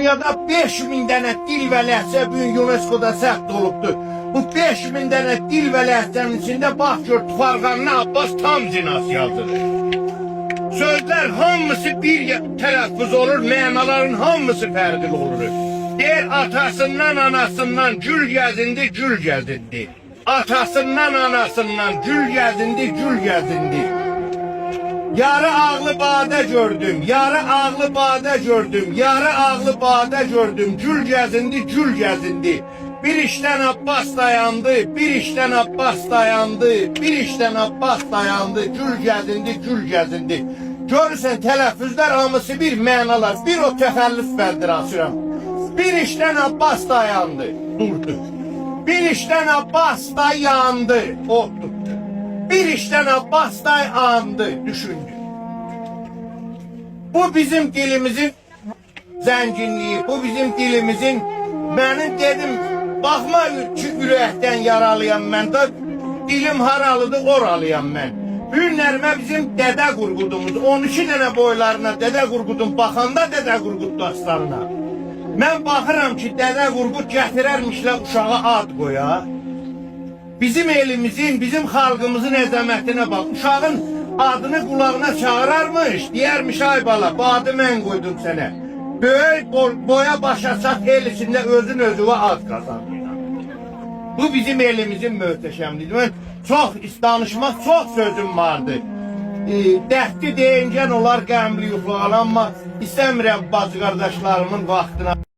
dünyada 5000 dənə dil və ləhcə bugün UNESCO-da səbt olubdur. Bu 5000 dənə dil və ləhcənin içində bax gör Tufarqanlı Abbas tam cinas yazılır. Sözlər hamısı bir tələffüz olur, mənaların hamısı fərqli olur. Deyir atasından anasından gül gəzindi, gül gəzindi. Atasından anasından gül gəzindi, gül gəzindi. Yarı ağlı badə gördüm, yarı ağlı badə gördüm, yarı ağlı badə gördüm. Gül gəzindi, gül gəzindi. Bir işten Abbas dayandı, bir işten Abbas dayandı, bir işten Abbas dayandı. Gül gəzindi, gül gəzindi. Görürsən tələffüzlər hamısı bir mənalar, bir o təxəllüf fərdirasyonu. Bir işten Abbas dayandı, durdu. Bir işten Abbas dayandı, oturdu. Bir işten Abbas dayandı, düşündü. Bu bizim dilimizin zenginliği, bu bizim dilimizin, benim dedim, bakma ki ürəkdən yaralıyam mən de, dilim haralıdır, oralıyam mən. Günlərmə bizim Dədə Qurqudumuz, 12 dənə boylarına Dədə Qurqudun baxanda Dədə Qurqud dostlarına. Mən baxıram ki, Dədə Qurqud gətirərmişlər uşağa ad qoya. Bizim elimizin, bizim xalqımızın əzəmətinə bax. Uşağın adını qulağına çağırarmış, deyərmiş ay bala, bu adı mən qoydum sənə. Böyük boya başa çat el içində özün özüvə ad qazanır. Bu bizim elimizin möhtəşəmliyidir. Mən çox danışmaq, çox sözüm vardı. Dəhdli deyincən olar qəmli yuxlanan, amma istəmirəm bacı qardaşlarımın vaxtına.